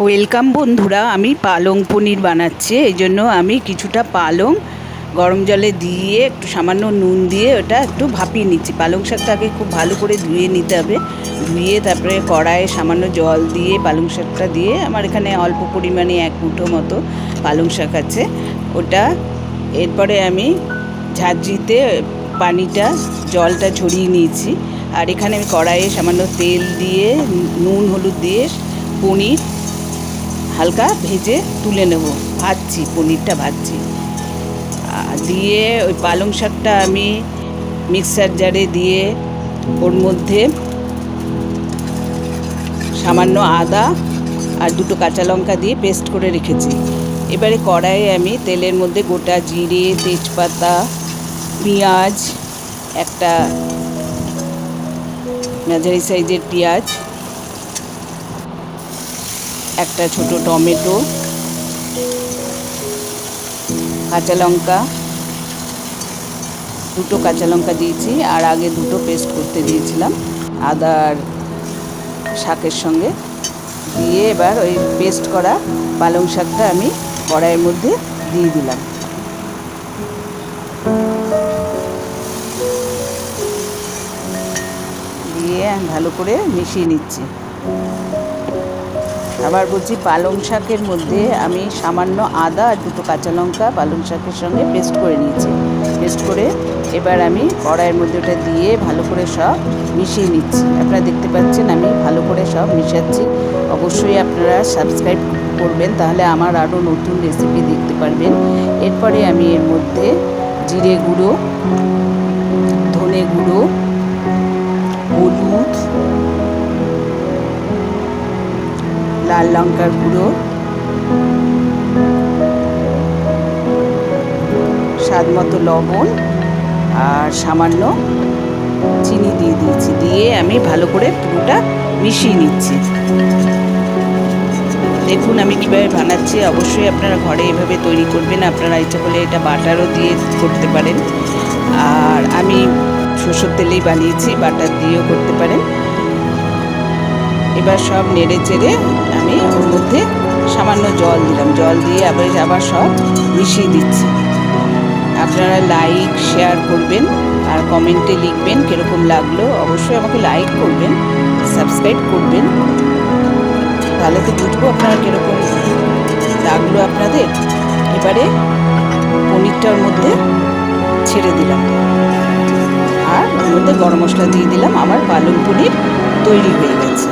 Welcome বন্ধুরা, আমি পালং পনির বানাচ্ছি। এই জন্য আমি কিছুটা পালং গরম জলে দিয়ে একটু সামান্য নুন দিয়ে ওটা একটু ভাপিয়ে নিচ্ছি। পালং শাকটাকে খুব ভালো করে ধুয়ে নিতে হবে। ধুয়ে তারপরে কড়াইয়ে সামান্য জল দিয়ে পালং শাকটা দিয়ে, আমার এখানে অল্প পরিমাণে 1 মুঠো মতো পালং শাক আছে ওটা। এরপরে আমি ঝাঁঝরিতে পানিটা জলটা ঝরিয়ে নিয়েছি। আর এখানে আমি কড়াইয়ে সামান্য তেল দিয়ে নুন হলুদ দিয়ে পনির হালকা ভেজে তুলে নেব। পনিরটা ভাজছি। দিয়ে ওই পালং শাকটা আমি মিক্সার জারে দিয়ে ওর মধ্যে সামান্য আদা আর 2টো কাঁচা লঙ্কা দিয়ে পেস্ট করে রেখেছি। এবারে কড়াইয়ে আমি তেলের মধ্যে গোটা জিরে, তেজপাতা, পেঁয়াজ, একটা মাঝারি সাইজের পেঁয়াজ, একটা ছোট টমেটো, কাঁচা লঙ্কা, 2টো কাঁচা লঙ্কা দিয়েছি। আর আগে 2টো পেস্ট করতে দিয়েছিলাম আদার শাকের সঙ্গে দিয়ে। এবার ওই পেস্ট করা পালং শাকটা আমি কড়াইয়ের মধ্যে দিয়ে দিলাম। দিয়ে ভালো করে মিশিয়ে নিচ্ছি। আবার বলছি, পালং শাকের মধ্যে আমি সামান্য আদা আর 2টো কাঁচা লঙ্কা পালং শাকের সঙ্গে পেস্ট করে নিয়েছি। পেস্ট করে এবার আমি কড়াইয়ের মধ্যে ওটা দিয়ে ভালো করে সব মিশিয়ে নিচ্ছি। আপনারা দেখতে পাচ্ছেন আমি ভালো করে সব মিশাচ্ছি। অবশ্যই আপনারা সাবস্ক্রাইব করবেন, তাহলে আমার আরও নতুন রেসিপি দেখতে পারবেন। এরপরে আমি এর মধ্যে জিরে গুঁড়ো, ধনে গুঁড়ো, হলুদ, লাল লঙ্কার গুঁড়ো, স্বাদ মতো লবণ আর সামান্য চিনি দিয়ে দিয়েছি। দিয়ে আমি ভালো করে পুরোটা মিশিয়ে নিচ্ছি। দেখুন আমি কীভাবে বানাচ্ছি। অবশ্যই আপনারা ঘরে এভাবে তৈরি করবেন। আপনারা ইচ্ছা করলে এটা বাটারও দিয়ে করতে পারেন। আর আমি সরষের তেলেই বানিয়েছি, বাটার দিয়েও করতে পারেন। এবার সব নেড়ে চেড়ে আমি ওর মধ্যে সামান্য জল দিলাম। জল দিয়ে আবার সব মিশিয়ে দিচ্ছি। আপনারা লাইক শেয়ার করবেন আর কমেন্টে লিখবেন কীরকম লাগলো। অবশ্যই আমাকে লাইক করবেন, সাবস্ক্রাইব করবেন, তাহলে তো বুঝবো আপনারা কীরকম লাগলো আপনাদের। এবারে পনিরটার মধ্যে ছেড়ে দিলাম আর ওর মধ্যে গরম মশলা দিয়ে দিলাম। আমার পালং পনির তৈরি হয়ে গেছে।